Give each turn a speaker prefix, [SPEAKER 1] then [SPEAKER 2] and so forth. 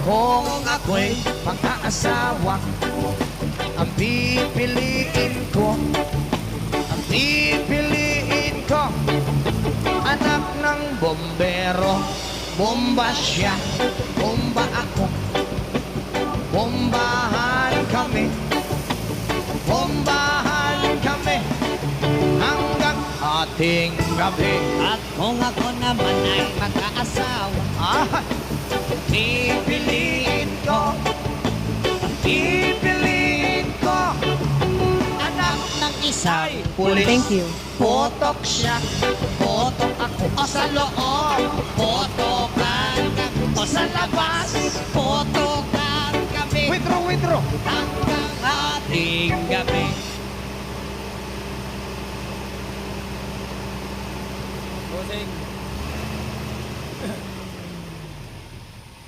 [SPEAKER 1] Kung ako'y pang-aasawa, ang pipiliin ko, anak ng bombero. Bomba siya, bomba ako, bombahan kami hanggang ating gabi.
[SPEAKER 2] At kung ako naman ay mag-aasawa,
[SPEAKER 1] Pipiliin ko, anak
[SPEAKER 2] ng isang
[SPEAKER 1] pulis.
[SPEAKER 3] Thank you.
[SPEAKER 1] Potok siya, potok ako, o sa loob,
[SPEAKER 2] potokan kami,
[SPEAKER 1] o sa labas.
[SPEAKER 2] potokan kami
[SPEAKER 1] Withdraw.
[SPEAKER 2] hanggang ating gabi.
[SPEAKER 4] Bossing.